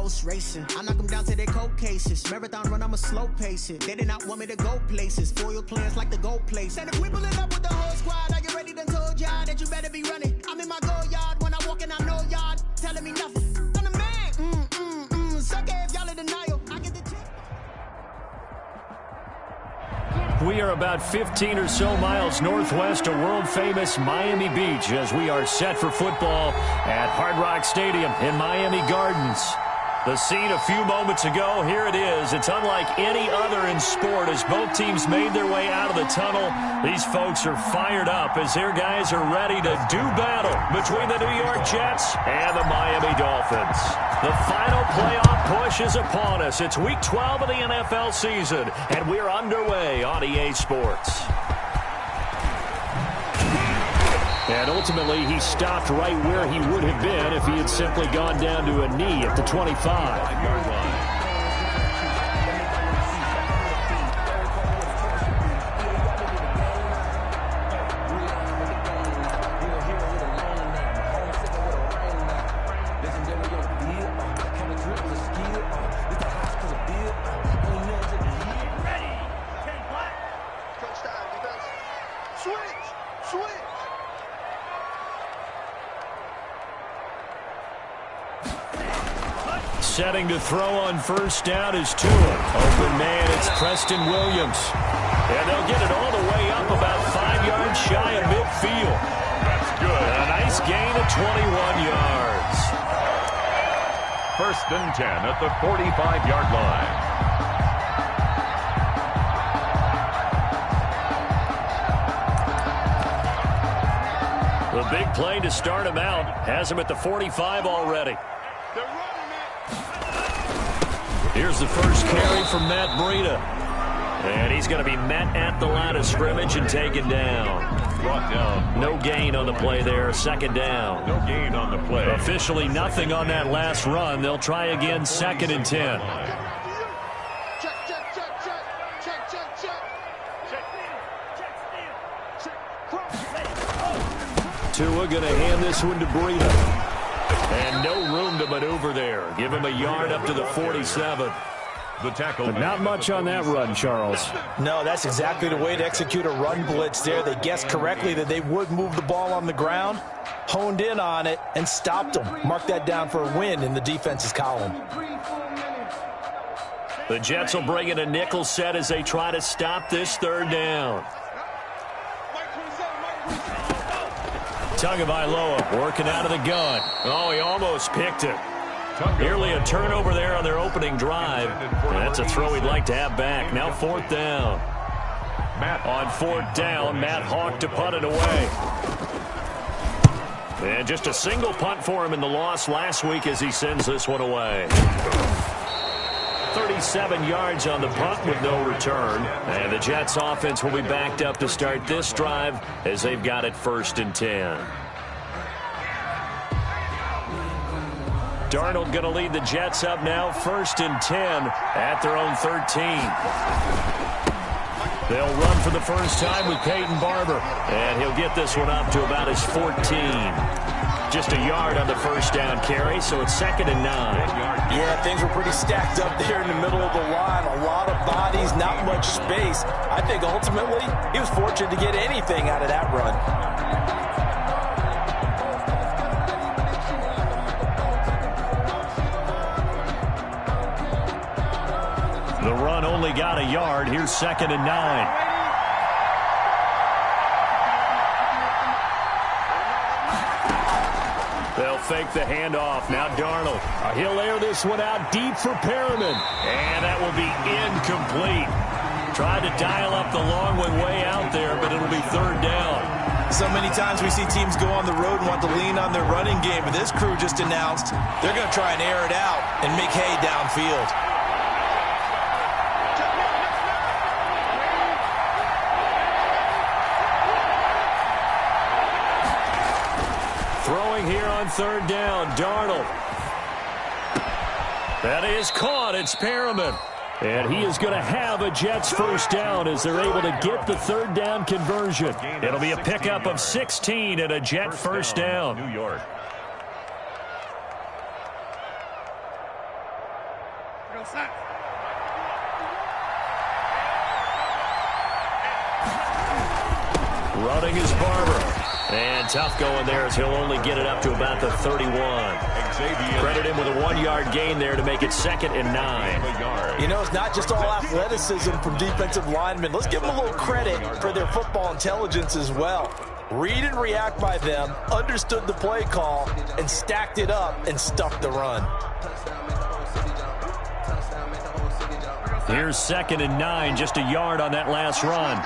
ghost racing. I knock them down to their cold cases. Marathon run, I'ma slow pace it. They did not want me to go places. Foil plans like the gold place. And if we pulling up with the whole squad, are you ready? Done told y'all that you better be running. I'm in my go yard when I walk in, I know y'all telling me nothing. I'm the man. Suck it if y'all in denial. I get the tip. We are about 15 or so miles northwest of world-famous Miami Beach as we are set for football at Hard Rock Stadium in Miami Gardens. The scene a few moments ago, here it is. It's unlike any other in sport as both teams made their way out of the tunnel. These folks are fired up as their guys are ready to do battle between the New York Jets and the Miami Dolphins. The final playoff push is upon us. It's Week 12 of the NFL season, and we're underway on EA Sports. And ultimately, he stopped right where he would have been if he had simply gone down to a knee at the 25-yard line. Setting to throw on first down is Tua. Open man, it's Preston Williams. And they'll get it all the way up about 5 yards shy of midfield. That's good. A nice gain of 21 yards. 1st and 10 at the 45-yard line. The big play to start him out has him at the 45 already. Here's the first carry from Matt Breida. And he's going to be met at the line of scrimmage and taken down. Brought down. No gain on the play there. 2nd down. No gain on the play. Officially nothing on that last run. They'll try again 2nd and 10. Tua going to hand this one to Breida. And no room to maneuver there. Give him a yard up to the 47. The tackle. But not much on that run, Charles. No, that's exactly the way to execute a run blitz there. They guessed correctly that they would move the ball on the ground, honed in on it, and stopped them. Mark that down for a win in the defense's column. The Jets will bring in a nickel set as they try to stop this 3rd down. Tagovailoa working out of the gun. Oh, he almost picked it. Nearly a turnover there on their opening drive. And that's a throw he'd like to have back. Now 4th down. On 4th down, Matt Hawk to punt it away. And just a single punt for him in the loss last week as he sends this one away. 37 yards on the punt with no return. And the Jets offense will be backed up to start this drive as they've got it 1st and 10. Darnold going to lead the Jets up now 1st and 10 at their own 13. They'll run for the first time with Peyton Barber. And he'll get this one up to about his 14. Just a yard on the first down carry, so it's 2nd and 9. Yeah, things were pretty stacked up there in the middle of the line. A lot of bodies, not much space. I think ultimately he was fortunate to get anything out of that run. The run only got a yard. Here's 2nd and 9. They'll fake the handoff. Now Darnold. He'll air this one out deep for Perriman. And that will be incomplete. Tried to dial up the long one way out there, but it'll be 3rd down. So many times we see teams go on the road and want to lean on their running game, but this crew just announced they're going to try and air it out and make hay downfield. Throwing here on 3rd down, Darnold. That is caught. It's Perriman. And he is going to have a Jets first down as they're able to get the 3rd down conversion. It'll be a pickup of 16 and a Jet first down. New York. Running is Barber. And tough going there as he'll only get it up to about the 31. Credit him with a 1-yard gain there to make it 2nd and 9. You know, it's not just all athleticism from defensive linemen. Let's give them a little credit for their football intelligence as well. Read and react by them, understood the play call, and stacked it up and stuffed the run. Here's 2nd and 9, just a yard on that last run.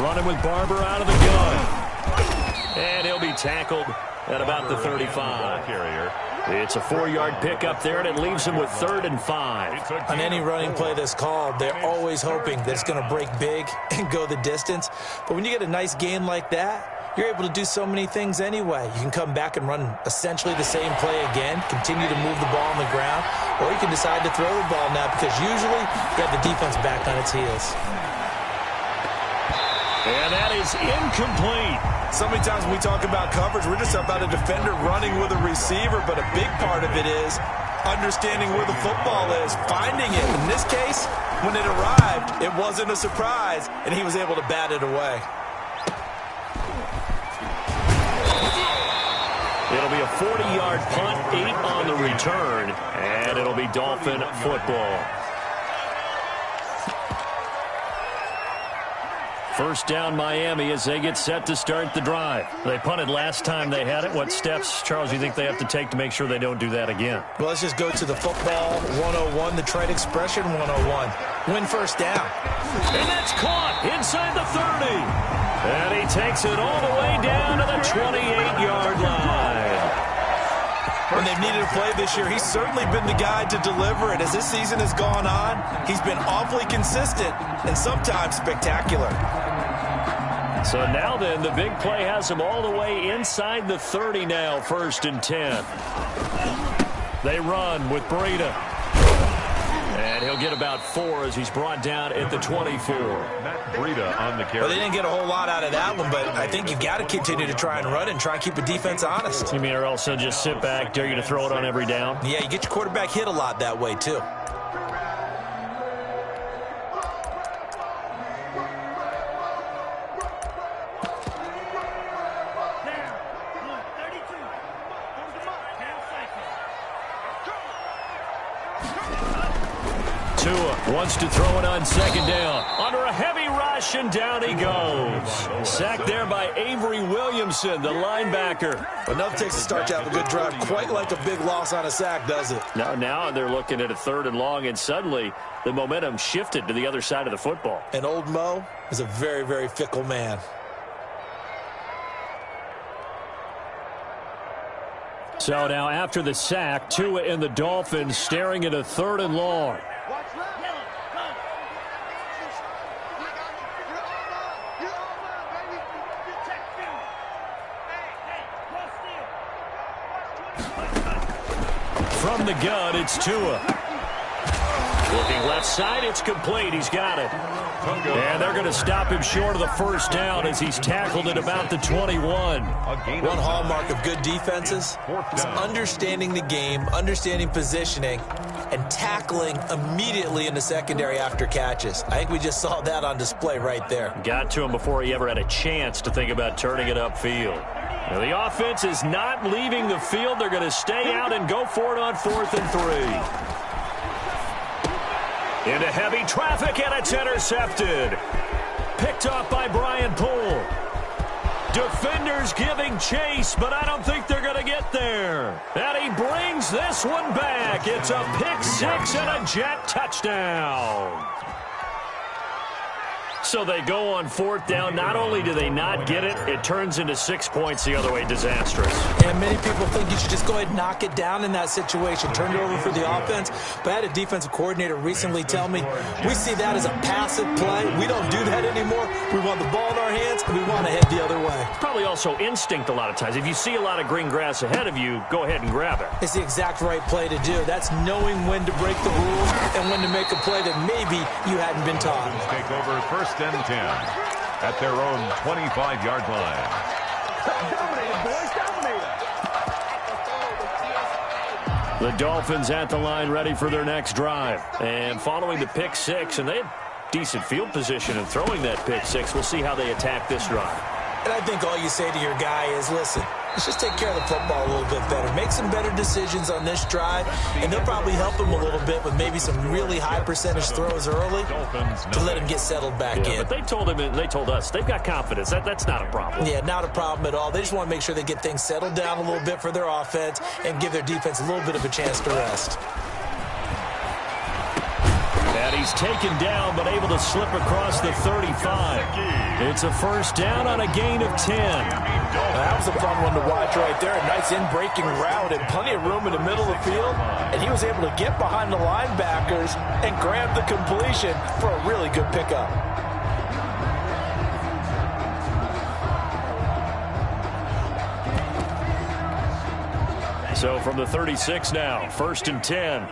Running with Barber out of the gun. And he'll be tackled at about the 35. It's a 4-yard pickup there, and it leaves him with 3rd and 5. On any running play that's called, they're always hoping that it's going to break big and go the distance. But when you get a nice gain like that, you're able to do so many things anyway. You can come back and run essentially the same play again, continue to move the ball on the ground, or you can decide to throw the ball now because usually you have the defense back on its heels. And that is incomplete. So many times when we talk about coverage, we're just about a defender running with a receiver, but a big part of it is understanding where the football is, finding it. In this case, when it arrived, it wasn't a surprise, and he was able to bat it away. It'll be a 40-yard punt, 8 on the return, and it'll be Dolphin football. First down, Miami, as they get set to start the drive. They punted last time they had it. What steps, Charles, do you think they have to take to make sure they don't do that again? Well, let's just go to the football 101, the trade expression 101. Win first down. And that's caught inside the 30. And he takes it all the way down to the 28-yard line. When they've needed a play this year, he's certainly been the guy to deliver it. As this season has gone on, he's been awfully consistent and sometimes spectacular. So now then, the big play has him all the way inside the 30 now, 1st and 10. They run with Breida. And he'll get about 4 as he's brought down at the 24. Matt Breida on the carry. Well, they didn't get a whole lot out of that one, but I think you've got to continue to try and run and try and keep the defense honest. You mean, or else they'll just sit back, dare you to throw it on every down? Yeah, you get your quarterback hit a lot that way, too. Wants to throw it on 2nd down. Under a heavy rush, and down he goes. Sacked there by Avery Williamson, the linebacker. Enough takes to start to have a good drive. Quite like a big loss on a sack, does it? Now they're looking at a 3rd and long, and suddenly the momentum shifted to the other side of the football. And old Mo is a very, very fickle man. So now after the sack, Tua and the Dolphins staring at a 3rd and long. From the gun, it's Tua. Looking left side, it's complete. He's got it. And they're going to stop him short of the 1st down as he's tackled at about the 21. One hallmark of good defenses is understanding the game, understanding positioning, and tackling immediately in the secondary after catches. I think we just saw that on display right there. Got to him before he ever had a chance to think about turning it upfield. Now the offense is not leaving the field. They're going to stay out and go for it on 4th and 3. Into heavy traffic, and it's intercepted. Picked off by Brian Poole. Defenders giving chase, but I don't think they're going to get there. And he brings this one back. It's a pick 6 and a Jet touchdown. So they go on 4th down. Not only do they not get it, it turns into 6 points the other way. Disastrous. And many people think you should just go ahead and knock it down in that situation. Turn it over for the offense. But I had a defensive coordinator recently tell me, we see that as a passive play. We don't do that anymore. We want the ball in our hands, and we want to head the other way. Probably also instinct a lot of times. If you see a lot of green grass ahead of you, go ahead and grab it. It's the exact right play to do. That's knowing when to break the rules and when to make a play that maybe you hadn't been taught. Take over 1st and 10 at their own 25-yard line. The Dolphins at the line ready for their next drive. And following the pick six, and they had decent field position in throwing that pick six. We'll see how they attack this drive. And I think all you say to your guy is, listen, let's just take care of the football a little bit better. Make some better decisions on this drive, and they'll probably help him a little bit with maybe some really high percentage throws early to let him get settled back in. But they told him, and they told us, they've got confidence. That's not a problem. Yeah, not a problem at all. They just want to make sure they get things settled down a little bit for their offense and give their defense a little bit of a chance to rest. And he's taken down, but able to slip across the 35. It's a first down on a gain of 10. That was a fun one to watch right there. A nice in-breaking route and plenty of room in the middle of the field. And he was able to get behind the linebackers and grab the completion for a really good pickup. So from the 36 now, first and 10.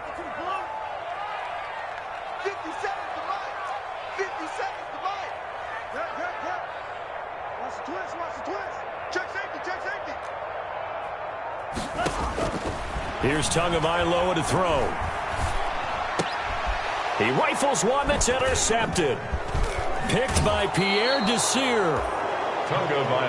Here's Tagovailoa to throw. He rifles one that's intercepted. Picked by Pierre Desir.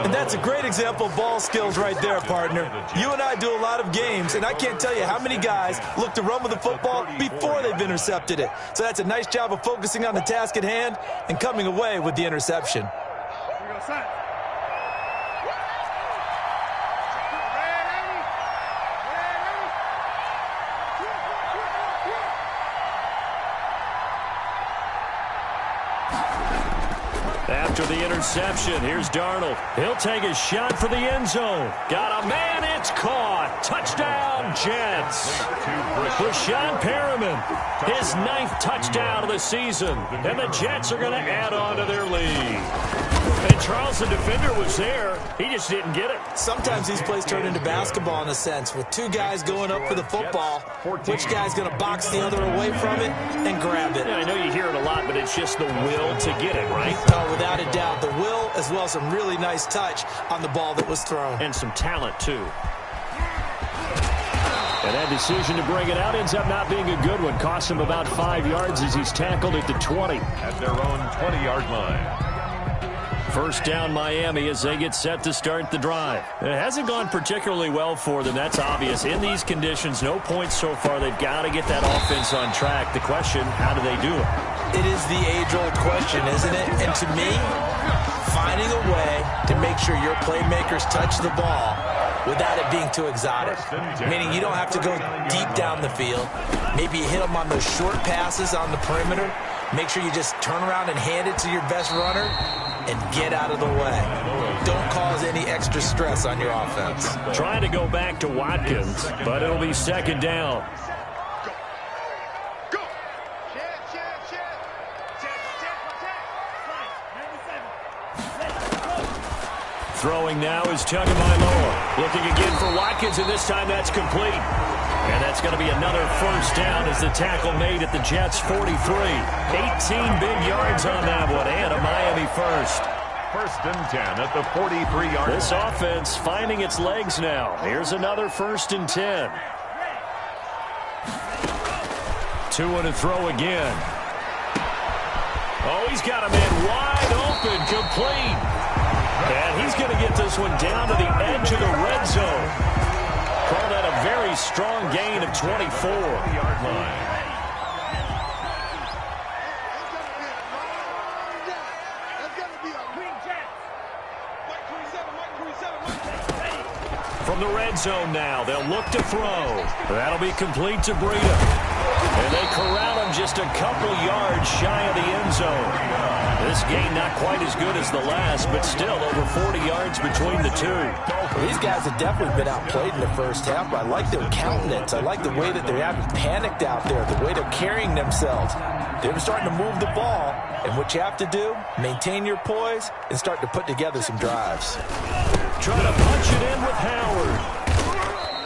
And that's a great example of ball skills right there, partner. You and I do a lot of games, and I can't tell you how many guys look to run with the football before they've intercepted it. So that's a nice job of focusing on the task at hand and coming away with the interception. After the interception, here's Darnold. He'll take a shot for the end zone. Got a man, it's caught. Touchdown, Jets. Rashawn Perriman, his 9th touchdown of the season. And the Jets are going to add on to their lead. And Charles, the defender, was there. He just didn't get it. Sometimes these plays turn into basketball in a sense. With two guys going up for the football, which guy's going to box the other away from it and grab it? Yeah, I know you hear it a lot, but it's just the will to get it, right? No, without a doubt. The will as well as some really nice touch on the ball that was thrown. And some talent, too. And that decision to bring it out ends up not being a good one. Costs him about 5 yards as he's tackled at the 20. At their own 20-yard line. First down, Miami, as they get set to start the drive. It hasn't gone particularly well for them. That's obvious. In these conditions, no points so far. They've got to get that offense on track. The question, how do they do it? It is the age-old question, isn't it? And to me, finding a way to make sure your playmakers touch the ball without it being too exotic. Meaning you don't have to go deep down the field. Maybe you hit them on those short passes on the perimeter. Make sure you just turn around and hand it to your best runner and get out of the way. Don't cause any extra stress on your offense. Trying to go back to Watkins, but it'll be second down. Throwing now is Tagovailoa. Looking again for Watkins, and this time that's complete. And that's going to be another first down as the tackle made at the Jets' 43. 18 big yards on that one, and a Miami first. First and 10 at the 43-yard line. This offense finding its legs now. Here's another first and 10. Two and a throw again. Oh, he's got a man wide open, complete. And he's going to get this one down to the edge of the red zone. Call that a very strong gain of 24. Yard line. From the red zone now, they'll look to throw. That'll be complete to Breida. And they corral him just a couple yards shy of the end zone. This gain not quite as good as the last, but still over 40 yards between the two. Well, these guys have definitely been outplayed in the first half, but I like their countenance. I like the way that they haven't panicked out there, the way they're carrying themselves. They're starting to move the ball, and what you have to do, maintain your poise and start to put together some drives. Trying to punch it in with Howard.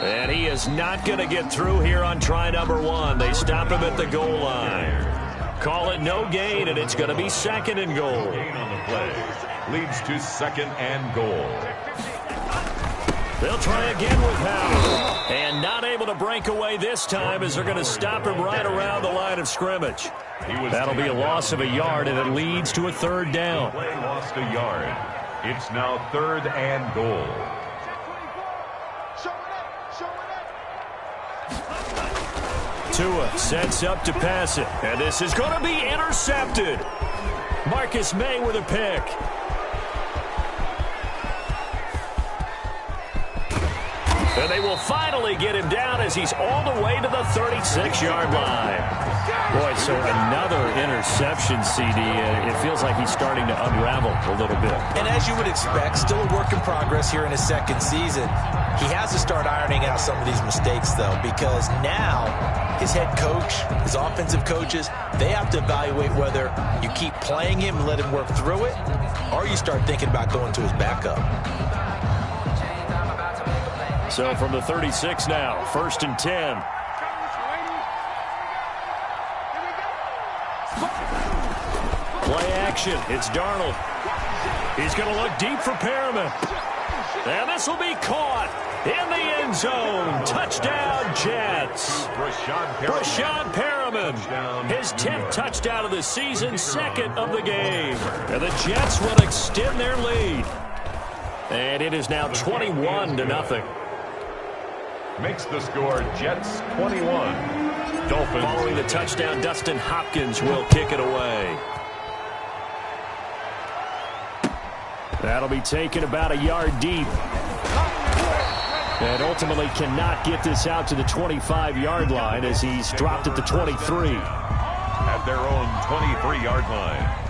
And he is not going to get through here on try number one. They stop him at the goal line. Call it no gain, and it's going to be second and goal. Gain on the play leads to second and goal. They'll try again with Howard. And not able to break away this time as they're going to stop him right around the line of scrimmage. That'll be a loss of a yard, and it leads to a third down. Play lost a yard. It's now 3rd and goal. Tua sets up to pass it, and this is going to be intercepted. Marcus May with a pick. And they will finally get him down as he's all the way to the 36-yard line. Boy, so another interception, CD. It feels like he's starting to unravel a little bit. And as you would expect, still a work in progress here in his second season. He has to start ironing out some of these mistakes, though, because now his head coach, his offensive coaches, they have to evaluate whether you keep playing him and let him work through it, or you start thinking about going to his backup. So from the 36 now, 1st and 10. Play action. It's Darnold. He's going to look deep for Perriman. And this will be caught in the end zone. Touchdown, Jets. Brashad Perriman, his 10th touchdown of the season, 2nd of the game. And the Jets will extend their lead. And it is now 21-0. Makes the score Jets 21. Dolphins. Following the touchdown, Dustin Hopkins will kick it away. That'll be taken about a yard deep. And ultimately cannot get this out to the 25-yard line as he's dropped at the 23. At their own 23-yard line.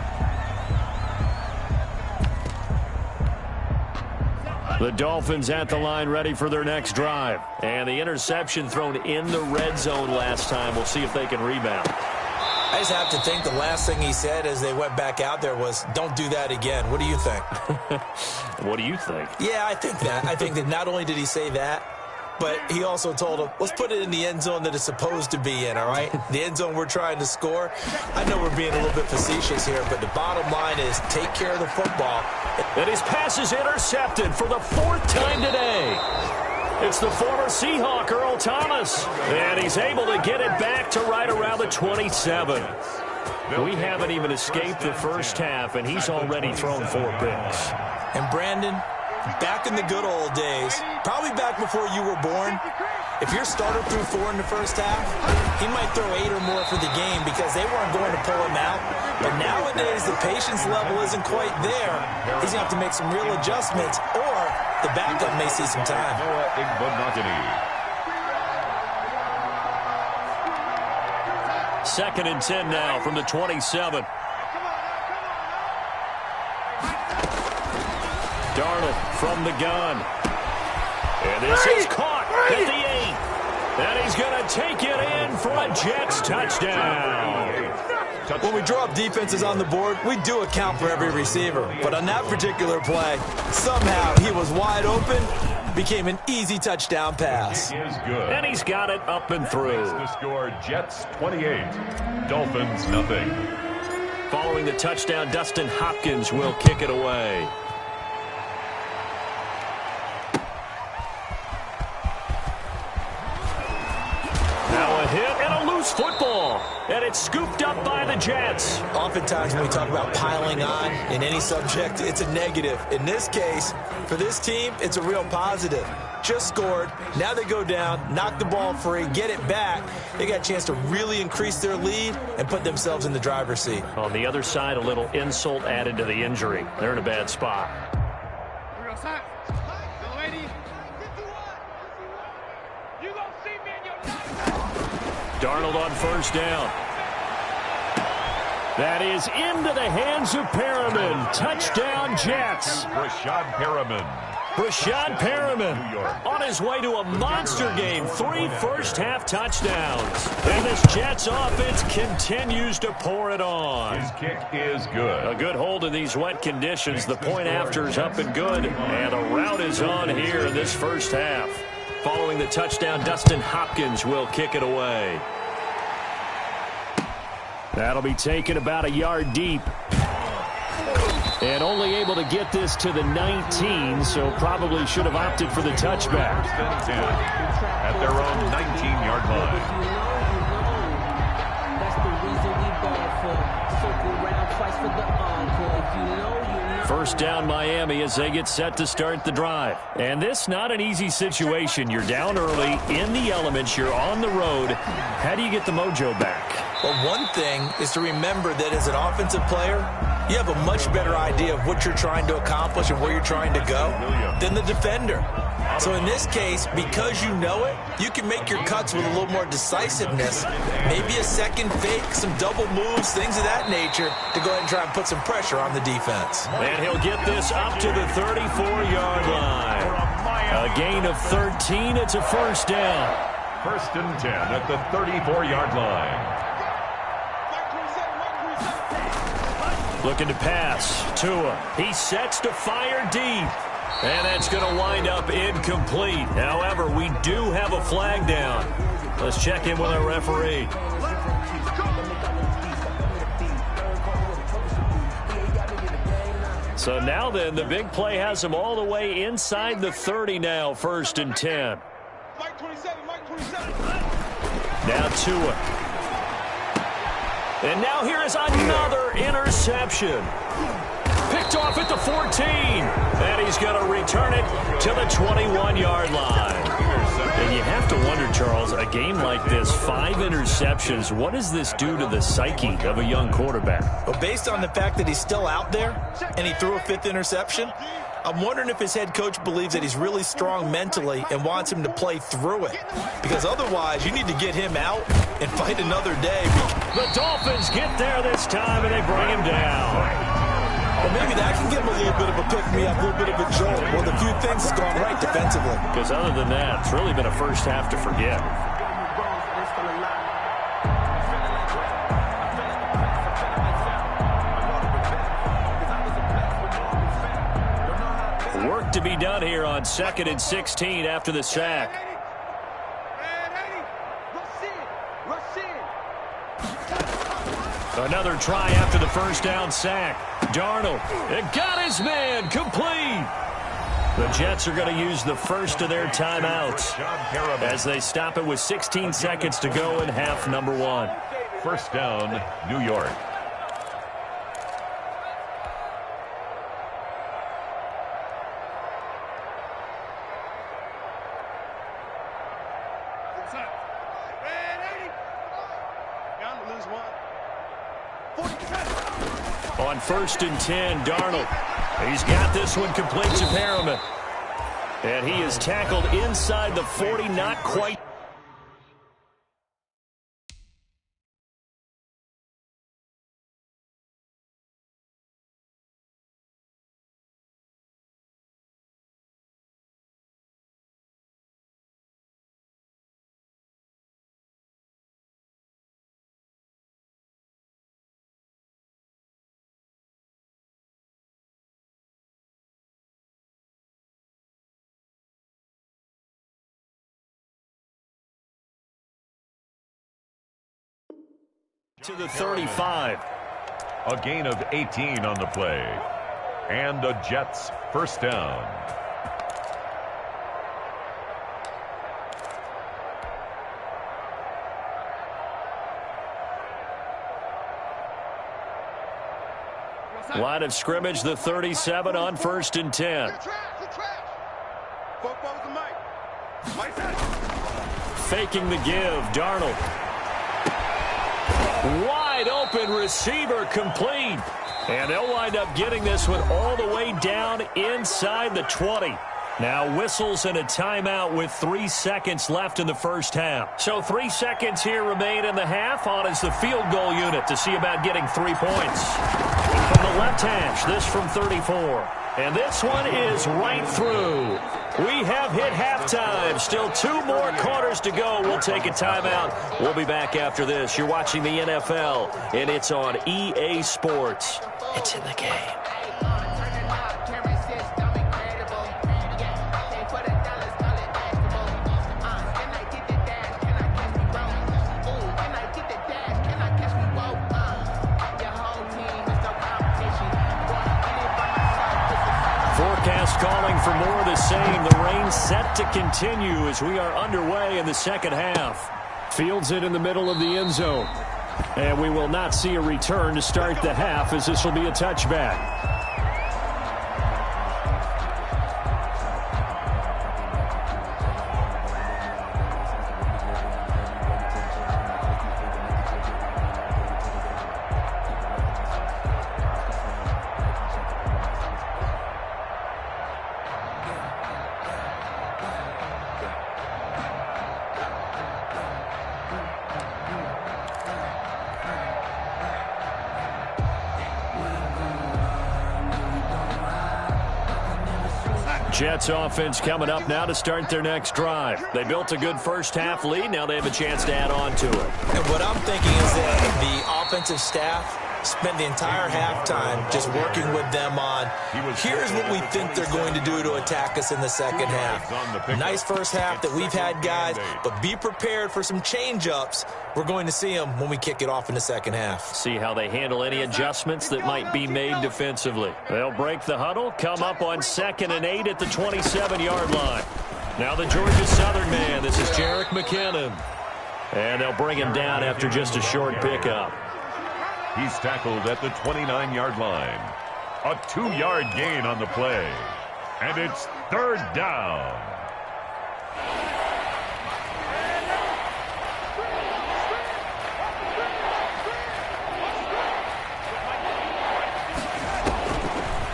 The Dolphins at the line ready for their next drive. And the interception thrown in the red zone last time. We'll see if they can rebound. I just have to think the last thing he said as they went back out there was, don't do that again. What do you think? What do you think? Yeah, I think that. I think that not only did he say that, but he also told him, let's put it in the end zone that it's supposed to be in, all right? The end zone we're trying to score. I know we're being a little bit facetious here, but the bottom line is take care of the football. And his pass is intercepted for the 4th time today. It's the former Seahawk, Earl Thomas. And he's able to get it back to right around the 27. We haven't even escaped the first half, and he's already thrown 4 picks. And Brandon, back in the good old days, probably back before you were born, if your starter threw 4 in the first half, he might throw 8 or more for the game because they weren't going to pull him out. But nowadays, the patience level isn't quite there. He's going to have to make some real adjustments, or the backup may see some time. 2nd and 10 now from the 27. Darnold from the gun. And this is caught at the 8. And he's going to take it in for a Jets touchdown. When we draw up defenses on the board, we do account for every receiver. But on that particular play, somehow he was wide open, became an easy touchdown pass. And he's got it up and through. The score, Jets 28, Dolphins nothing. Following the touchdown, Dustin Hopkins will kick it away. Now a hit and a loose football. And it's scooped up by the Jets. Oftentimes when we talk about piling on in any subject, it's a negative. In this case, for this team, it's a real positive. Just scored. Now they go down, knock the ball free, get it back. They got a chance to really increase their lead and put themselves in the driver's seat. On the other side, a little insult added to the injury. They're in a bad spot. Darnold on 1st down. That is into the hands of Perriman. Touchdown, Jets. Brashad Perriman. Brashad Perriman on his way to a monster game. 3 first-half touchdowns. And this Jets offense continues to pour it on. His kick is good. A good hold in these wet conditions. The point after is up and good. And the route is on here in this first half. Following the touchdown, Dustin Hopkins will kick it away. That'll be taken about a yard deep. And only able to get this to the 19, so probably should have opted for the touchback. First and 10 at their own 19-yard line. First down Miami as they get set to start the drive. And this not an easy situation. You're down early, in the elements, you're on the road. How do you get the mojo back? Well, one thing is to remember that as an offensive player, you have a much better idea of what you're trying to accomplish and where you're trying to go than the defender. So in this case, because you know it, you can make your cuts with a little more decisiveness, maybe a second fake, some double moves, things of that nature, to go ahead and try and put some pressure on the defense. And he'll get this up to the 34-yard line. A gain of 13, it's a first down. First and 10 at the 34-yard line. Looking to pass. Tua. He sets to fire deep. And that's going to wind up incomplete. However, we do have a flag down. Let's check in with our referee. So now then, the big play has him all the way inside the 30 now, first and 10. Now Tua. And now here is another interception. Picked off at the 14. And he's going to return it to the 21-yard line. And you have to wonder, Charles, a game like this, 5 interceptions, what does this do to the psyche of a young quarterback? Well, based on the fact that he's still out there and he threw a 5th interception, I'm wondering if his head coach believes that he's really strong mentally and wants him to play through it. Because otherwise, you need to get him out and fight another day. The Dolphins get there this time, and they bring him down. Well, maybe that can give him a little bit of a pick-me-up, a little bit of a jolt. Well, the few things has gone right defensively. Because other than that, it's really been a first half to forget. Work to be done here on 2nd and 16 after the sack. Another try after the first down sack. Darnold, it got his man, complete. The Jets are going to use the first of their timeouts as they stop it with 16 seconds to go in half number 1. First down, New York. On 1st and 10, Darnold. He's got this one complete to Perriman. And he is tackled inside the 40, not quite. To the 35. A gain of 18 on the play. And the Jets first down. Line of scrimmage, the 37 on 1st and 10. Faking the give, Darnold. Wide open receiver, complete. And they'll wind up getting this one all the way down inside the 20. Now whistles and a timeout with 3 seconds left in the first half. So 3 seconds here remain in the half. On is the field goal unit to see about getting 3 points. From the left hash, this from 34. And this one is right through. We have hit halftime. Still 2 more quarters to go. We'll take a timeout. We'll be back after this. You're watching the NFL, and it's on EA Sports. It's in the game. more of the same. The rain set to continue as we are underway in the second half. Fields it in the middle of the end zone. And we will not see a return to start the half, as this will be a touchback. Jets offense coming up now to start their next drive. They built a good first-half lead. Now they have a chance to add on to it. And what I'm thinking is that the offensive staff spent the entire halftime just working with them on, here's what we think they're going to do to attack us in the second half. Nice first half that we've had, guys, but be prepared for some change-ups. We're going to see them when we kick it off in the second half. See how they handle any adjustments that might be made defensively. They'll break the huddle, come up on 2nd and 8 at the 27-yard line. Now the Georgia Southern man, this is Jerick McKinnon. And they'll bring him down after just a short pickup. He's tackled at the 29-yard line. A 2-yard gain on the play. And it's 3rd down.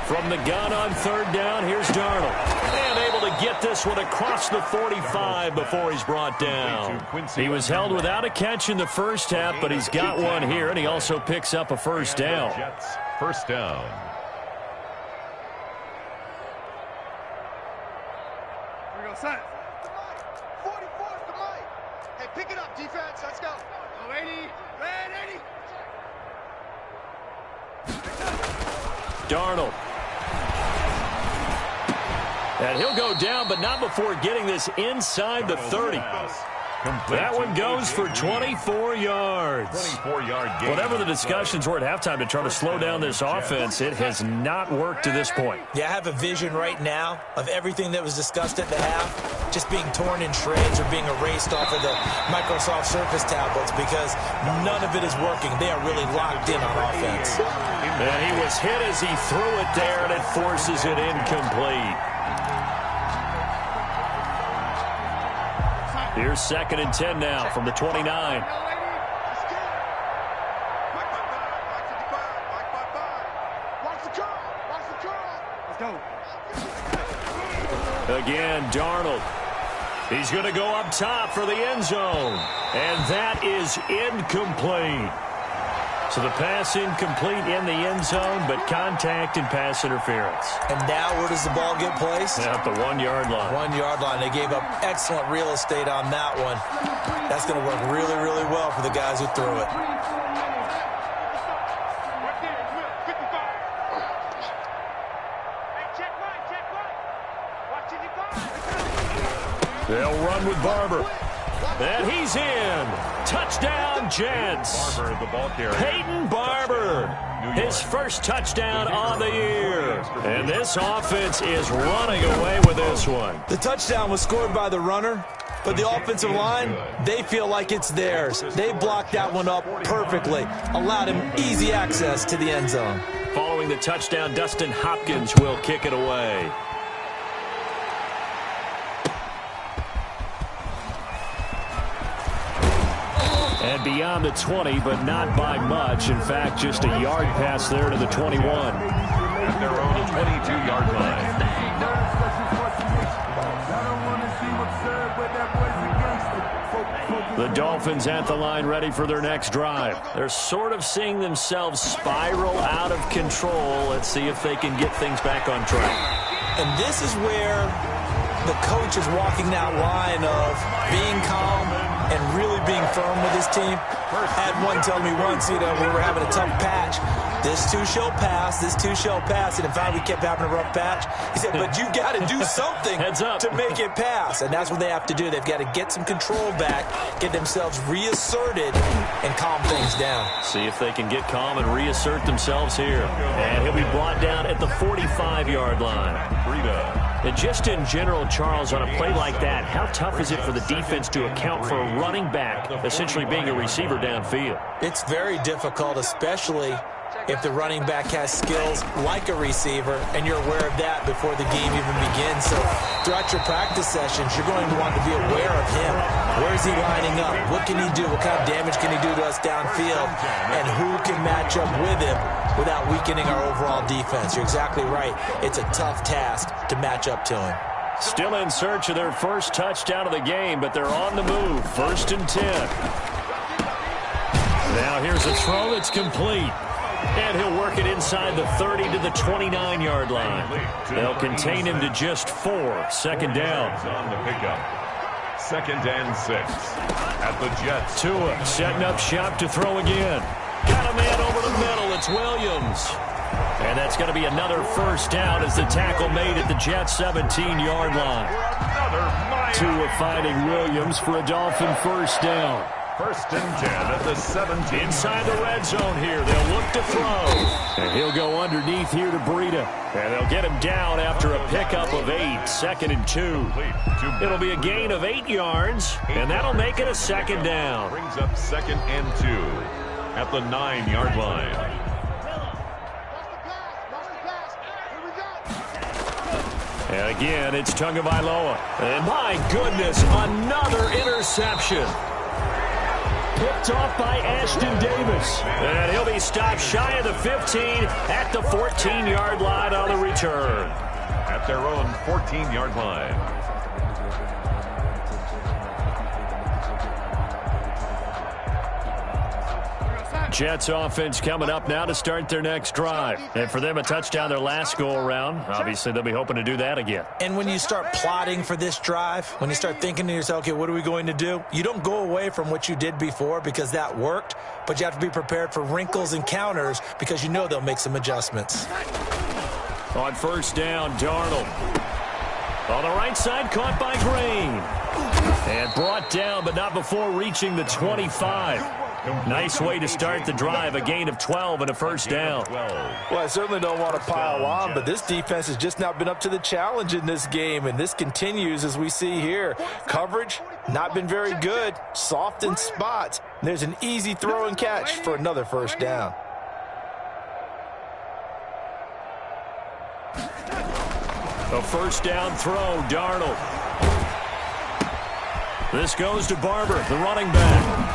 From the gun on 3rd down, here's Darnold. And able to get this one across the 45 before he's brought down. He was held without a catch in the first half, but he's got one here, and he also picks up a first down. Jets, first down. Here we go, son. 44's the mic. Hey, pick it up, defense. Let's go. Go, 80. Red 80. Darnold. And he'll go down, but not before getting this inside the 30. That one goes for 24 yards. 24-yard gain. Whatever the discussions were at halftime to try to slow down this offense, it has not worked to this point. Yeah, I have a vision right now of everything that was discussed at the half just being torn in shreds or being erased off of the Microsoft Surface tablets because none of it is working. They are really locked in on offense. And he was hit as he threw it there, and it forces it incomplete. Here's 2nd and 10 now from the 29. Again, Darnold. He's going to go up top for the end zone. And that is incomplete. So the pass incomplete in the end zone, but contact and pass interference. And now where does the ball get placed? At the 1-yard line. 1-yard line. They gave up excellent real estate on that one. That's going to work really, really well for the guys who threw it. They'll run with Barber. And he's in. Touchdown, Jets. Barber, the ball carrier. Peyton Barber, his first touchdown on the year. And this offense is running away with this one. The touchdown was scored by the runner, but the offensive line, they feel like it's theirs. They blocked that one up perfectly, allowed him easy access to the end zone. Following the touchdown, Dustin Hopkins will kick it away. And beyond the 20, but not by much. In fact, just a yard pass there to the 21. At their own 22-yard line. The Dolphins at the line ready for their next drive. They're sort of seeing themselves spiral out of control. Let's see if they can get things back on track. And this is where the coach is walking that line of being calm and really being firm with his team. Had one tell me once, we were having a tough patch. This too shall pass, this too shall pass. And in fact, we kept having a rough patch. He said, but you got to do something to make it pass. And that's what they have to do. They've got to get some control back, get themselves reasserted, and calm things down. See if they can get calm and reassert themselves here. And he'll be brought down at the 45-yard line. And just in general, Charles, on a play like that, how tough is it for the defense to account for a running back essentially being a receiver downfield? It's very difficult, especially if the running back has skills like a receiver, and you're aware of that before the game even begins. So throughout your practice sessions, you're going to want to be aware of him. Where is he lining up? What can he do? What kind of damage can he do to us downfield? And who can match up with him without weakening our overall defense? You're exactly right. It's a tough task to match up to him. Still in search of their first touchdown of the game, but they're on the move. 1st and 10. Now here's a throw that's complete. And he'll work it inside the 30 to the 29-yard line. They'll contain him to just 4. 2nd down. On the pickup. 2nd and 6 at the Jets. Tua setting up shop to throw again. Got a man over the middle. It's Williams. And that's going to be another 1st down as the tackle made at the Jets' 17-yard line. Tua finding Williams for a Dolphin 1st down. 1st and 10 at the 17. Inside the red zone here. They'll look to throw. And he'll go underneath here to Breida. And they'll get him down after a pickup of 8. 2nd and 2. It'll be a gain of 8 yards, and that'll make it a 2nd down. Brings up 2nd and 2 at the 9-yard line. And again, it's Tagovailoa. And my goodness, another interception. Picked off by Ashton Davis. And he'll be stopped shy of the 15 at the 14-yard line on the return. At their own 14-yard line. Jets offense coming up now to start their next drive. And for them, a touchdown their last go-around. Obviously, they'll be hoping to do that again. And when you start plotting for this drive, when you start thinking to yourself, okay, what are we going to do? You don't go away from what you did before because that worked, but you have to be prepared for wrinkles and counters because you know they'll make some adjustments. On 1st down, Darnold. On the right side, caught by Green. And brought down, but not before reaching the 25. Nice way to start the drive, a gain of 12 and a 1st down. Well, I certainly don't want to pile on, but this defense has just not been up to the challenge in this game, and this continues as we see here. Coverage, not been very good, soft in spots. There's an easy throw and catch for another 1st down. A 1st down throw, Darnold. This goes to Barber, the running back.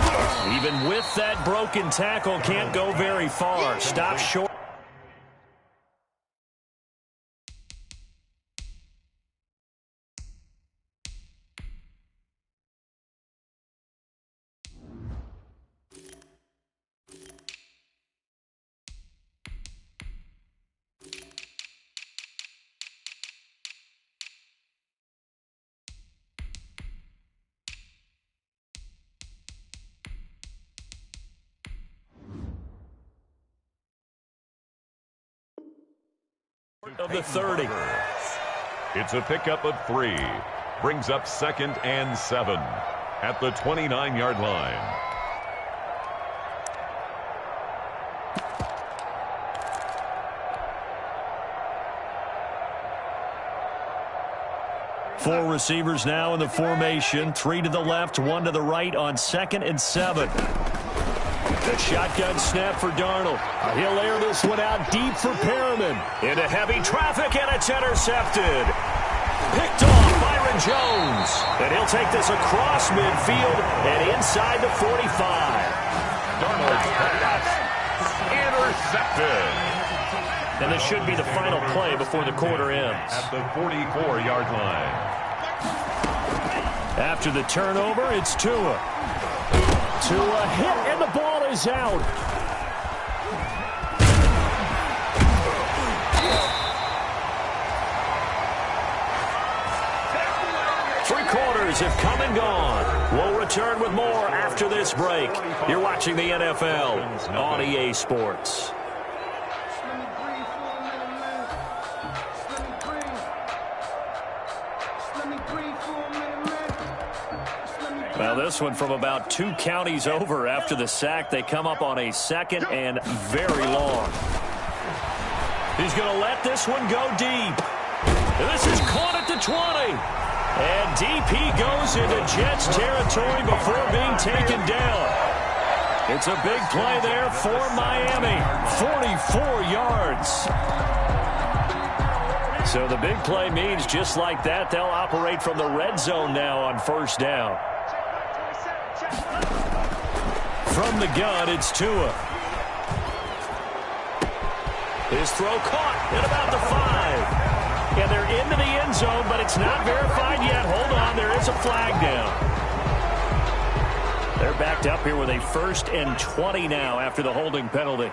Even with that broken tackle, can't go very far. Stop short. Of the 30. It's a pickup of 3. Brings up 2nd and 7 at the 29-yard line. Four receivers now in the formation. 3 to the left, 1 to the right on 2nd and 7. The shotgun snap for Darnold. He'll air this one out deep for Perriman. Into heavy traffic, and it's intercepted. Picked off Byron Jones. And he'll take this across midfield and inside the 45. Darnold's pass intercepted. And this should be the final play before the quarter ends. At the 44-yard line. After the turnover, it's Tua. Tua hit, and the ball is out. players have come and gone. We'll return with more after this break. You're watching the NFL on EA Sports. Well, this one from about 2 counties over after the sack. They come up on a 2nd and very long. He's going to let this one go deep. This is caught at the 20. And deep he goes into Jets territory before being taken down. It's a big play there for Miami. 44 yards. So the big play means just like that, they'll operate from the red zone now on 1st down. From the gun, it's Tua. His throw caught at about the 5. And they're into the end zone, but it's not verified yet. Hold on, there is a flag down. They're backed up here with a 1st and 20 now after the holding penalty.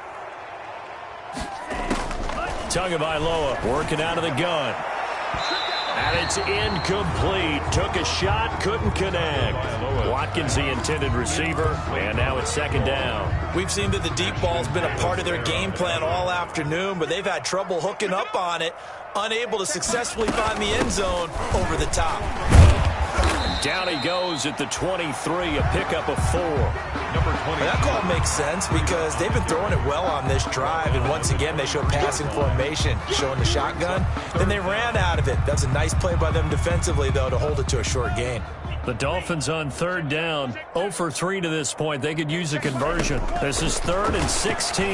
Tagovailoa working out of the gun. And it's incomplete. Took a shot, couldn't connect. Watkins, the intended receiver, and now it's 2nd down. We've seen that the deep ball's been a part of their game plan all afternoon, but they've had trouble hooking up on it, unable to successfully find the end zone over the top. Down he goes at the 23, a pickup of 4. Number 20. That call makes sense because they've been throwing it well on this drive, and once again they show passing formation, showing the shotgun. Then they ran out of it. That's a nice play by them defensively, though, to hold it to a short gain. The Dolphins on 3rd down, 0 for 3 to this point. They could use a conversion. This is 3rd and 16.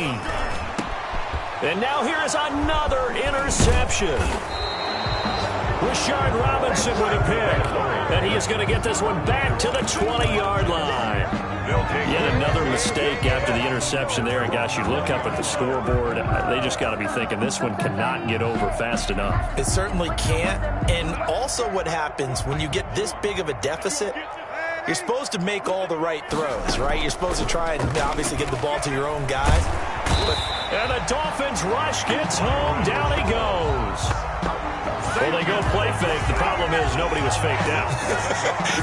And now here is another interception. Rashard Robinson with a pick. And he is going to get this one back to the 20-yard line. Yet another mistake after the interception there. And, gosh, you look up at the scoreboard, they just got to be thinking this one cannot get over fast enough. It certainly can't. And also what happens when you get this big of a deficit, you're supposed to make all the right throws, right? You're supposed to try and obviously get the ball to your own guys. And the Dolphins rush gets home. Down he goes. Well, they go play fake. The problem is nobody was faked out.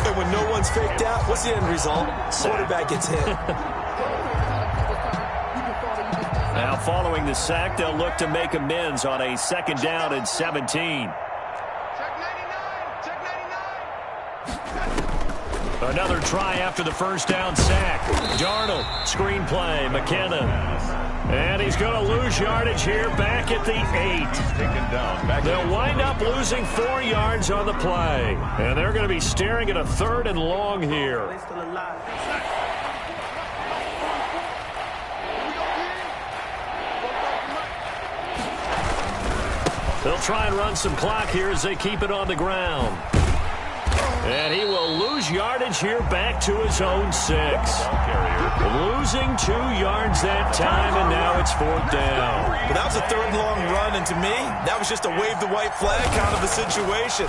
And when no one's faked out, what's the end result? Quarterback gets hit. Now, following the sack, they'll look to make amends on a 2nd down and 17. Check 99. Check 99. Another try after the 1st down sack. Darnold, screenplay, McKinnon. And he's going to lose yardage here back at the 8. They'll wind up losing 4 yards on the play. And they're going to be staring at a 3rd and long here. They'll try and run some clock here as they keep it on the ground. And he will lose yardage here back to his own 6. Losing 2 yards that time, and now it's 4th down. But that was a 3rd and long run, and to me, that was just a wave the white flag kind of a situation.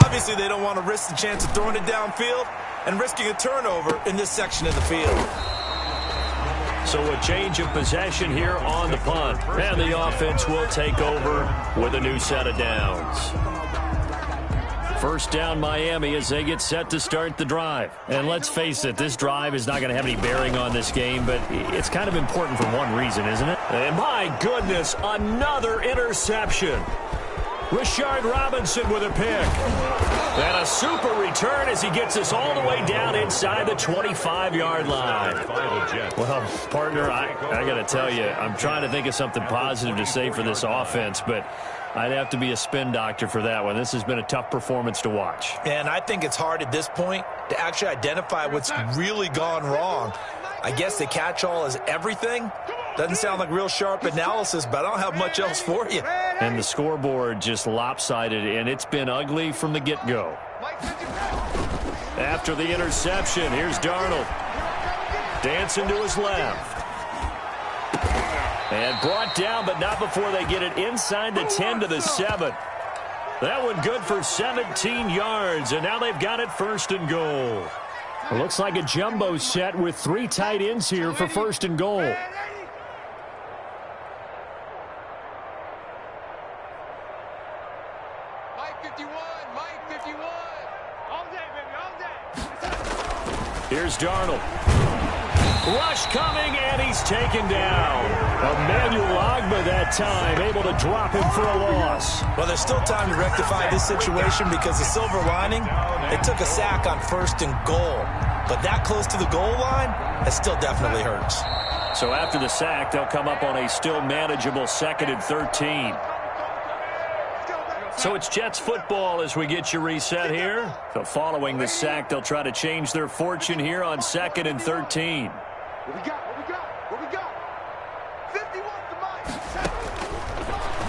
Obviously, they don't want to risk the chance of throwing it downfield and risking a turnover in this section of the field. So a change of possession here on the punt. And the offense will take over with a new set of downs. 1st down Miami as they get set to start the drive. And let's face it, this drive is not going to have any bearing on this game, but it's kind of important for one reason, isn't it? And my goodness, another interception. Rashard Robinson with a pick. And a super return as he gets us all the way down inside the 25-yard line. Well, partner, I got to tell you, I'm trying to think of something positive to say for this offense, but I'd have to be a spin doctor for that one. This has been a tough performance to watch. And I think it's hard at this point to actually identify what's really gone wrong. I guess the catch-all is everything. Doesn't sound like real sharp analysis, but I don't have much else for you. And the scoreboard just lopsided, and it's been ugly from the get-go. After the interception, here's Darnold. Dancing to his left. And brought down, but not before they get it inside the 10 to the 7. That one good for 17 yards, and now they've got it 1st and goal. It looks like a jumbo set with 3 tight ends here for 1st and goal. Mike 51, Mike 51. All day, baby, all Here's Darnold. Rush coming, and he's taken down. Emmanuel Ogbah that time, able to drop him for a loss. Well, there's still time to rectify this situation because the silver lining, they took a sack on 1st and goal. But that close to the goal line, that still definitely hurts. So after the sack, they'll come up on a still manageable 2nd and 13. So it's Jets football as we get you reset here. So following the sack, they'll try to change their fortune here on 2nd and 13. What we got? 51 to Mike.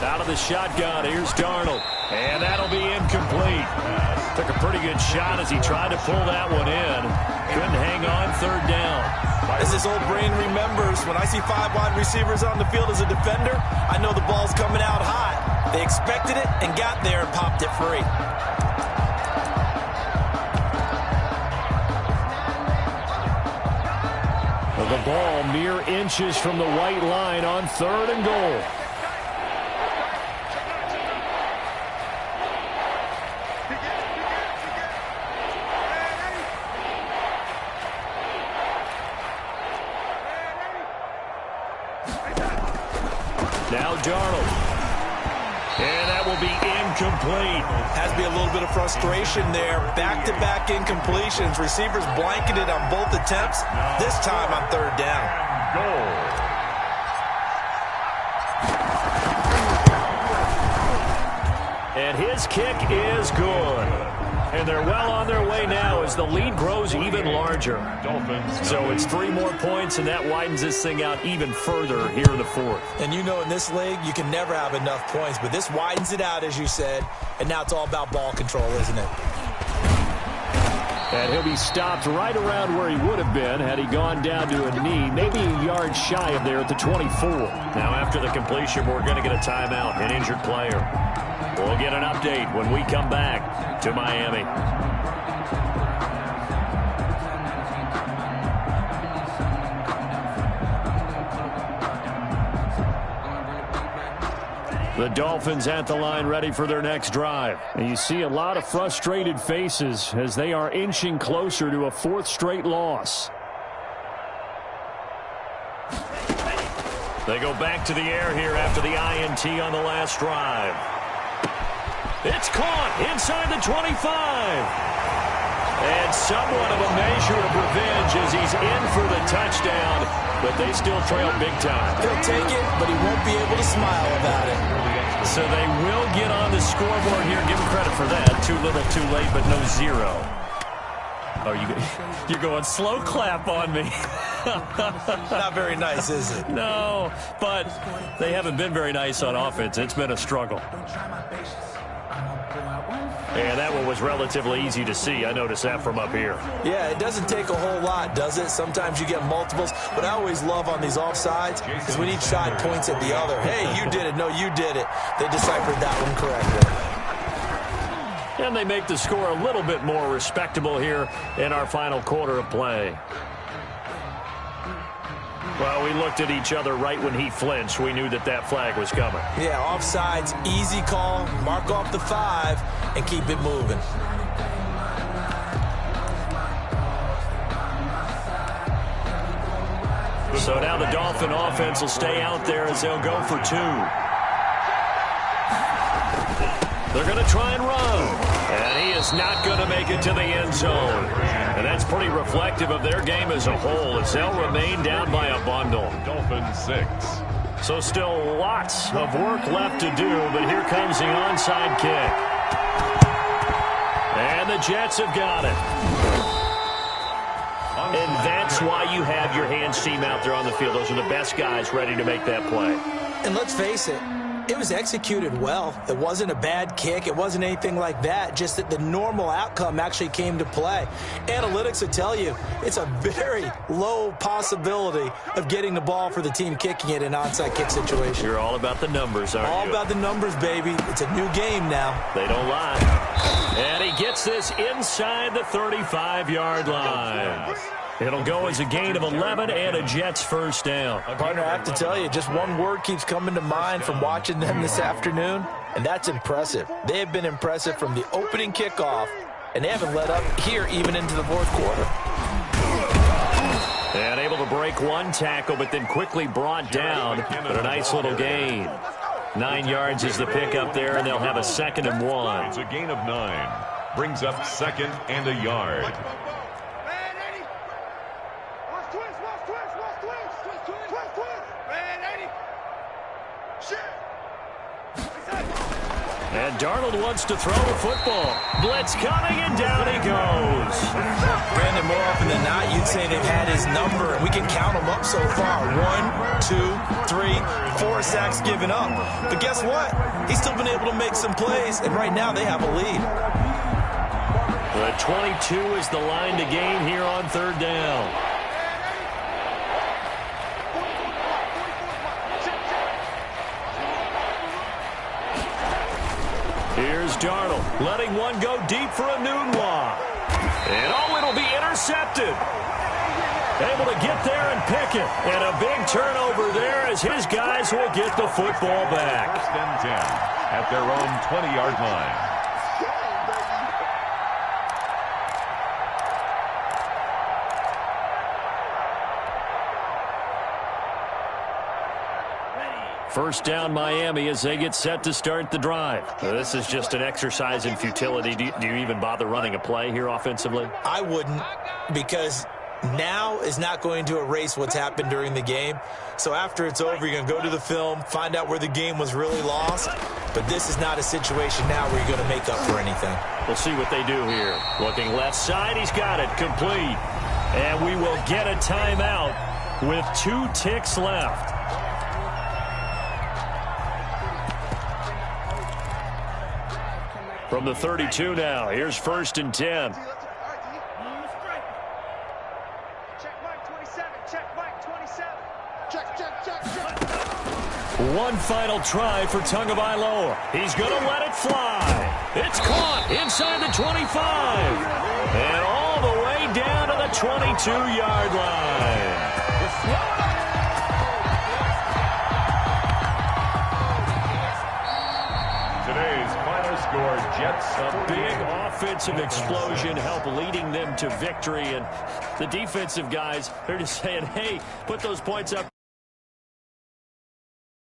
Out of the shotgun, here's Darnold. And that'll be incomplete. Took a pretty good shot as he tried to pull that one in. Couldn't hang on 3rd down. As his old brain remembers, when I see 5 wide receivers on the field as a defender, I know the ball's coming out hot. They expected it and got there and popped it free. Well, the ball mere inches from the white line on 3rd and goal. Now Darnold. And that will be incomplete. Has to be a little bit of frustration there. Back-to-back incompletions. Receivers blanketed on both attempts. This time on 3rd down. Goal. And his kick is good. And they're well on their way now as the lead grows even larger. Dolphins. So it's 3 more points, and that widens this thing out even further here in the 4th. And you know in this league, you can never have enough points, but this widens it out, as you said, and now it's all about ball control, isn't it? And he'll be stopped right around where he would have been had he gone down to a knee, maybe a yard shy of there at the 24. Now after the completion, we're going to get a timeout, an injured player. We'll get an update when we come back to Miami. The Dolphins at the line ready for their next drive. And you see a lot of frustrated faces as they are inching closer to a 4th straight loss. They go back to the air here after the INT on the last drive. It's caught inside the 25. And somewhat of a measure of revenge as he's in for the touchdown, but they still trail big time. He'll take it, but he won't be able to smile about it. So they will get on the scoreboard here. Give him credit for that. Too little, too late, but no 0. Oh, you're going slow clap on me. Not very nice, is it? No, but they haven't been very nice on offense. It's been a struggle. And that one was relatively easy to see. I noticed that from up here. Yeah, it doesn't take a whole lot, does it? Sometimes you get multiples. What I always love on these offsides is when each side points at the other. Hey, you did it. No, you did it. They deciphered that one correctly. And they make the score a little bit more respectable here in our final quarter of play. Well, we looked at each other right when he flinched. We knew that that flag was coming. Yeah, offsides, easy call. Mark off the 5 and keep it moving. So now the Dolphin offense will stay out there as they'll go for 2. They're going to try and run. And he is not going to make it to the end zone. And that's pretty reflective of their game as a whole as they'll remain down by a bundle. Dolphins 6. So still lots of work left to do, but here comes the onside kick. And the Jets have got it. And that's why you have your hands team out there on the field. Those are the best guys ready to make that play. And let's face it, it was executed well. It wasn't a bad kick. It wasn't anything like that. Just that the normal outcome actually came to play. Analytics will tell you it's a very low possibility of getting the ball for the team kicking it in an onside kick situation. You're all about the numbers, aren't you? All about the numbers, baby. It's a new game now. They don't lie. And he gets this inside the 35-yard line. It'll go as a gain of 11 and a Jets first down. Partner, I have to tell you, just one word keeps coming to mind from watching them this afternoon, and that's impressive. They have been impressive from the opening kickoff, and they haven't let up here even into the 4th quarter. break one tackle, but then quickly brought down. But a nice little gain. 9 yards is the pickup there, and they'll have a 2nd and 1. It's a gain of 9. Brings up 2nd and a yard. And Darnold wants to throw the football. Blitz coming, and down he goes. Brandon, more often than not, you'd say they've had his number, and we can count them up so far. 1, 2, 3, 4 sacks given up. But guess what? He's still been able to make some plays, and right now they have a lead. The 22 is the line to gain here on 3rd down. Here's Darnold, letting one go deep for a Nunwa. And it'll be intercepted. Able to get there and pick it. And a big turnover there as his guys will get the football back. 1st and 10 at their own 20-yard line. First down, Miami, as they get set to start the drive. This is just an exercise in futility. Do you even bother running a play here offensively? I wouldn't, because now is not going to erase what's happened during the game. So after it's over, you're going to go to the film, find out where the game was really lost. But this is not a situation now where you're going to make up for anything. We'll see what they do here. Looking left side, he's got it, complete. And we will get a timeout with 2 ticks left. From the 32 now, here's 1st and 10. Check Mike 27. Check Mike 27. Check. One final try for Tagovailoa. He's going to let it fly. It's caught inside the 25. And all the way down to the 22-yard line. Today's final score, Jets A big offensive explosion help leading them to victory. And the defensive guys, they're just saying, hey, put those points up.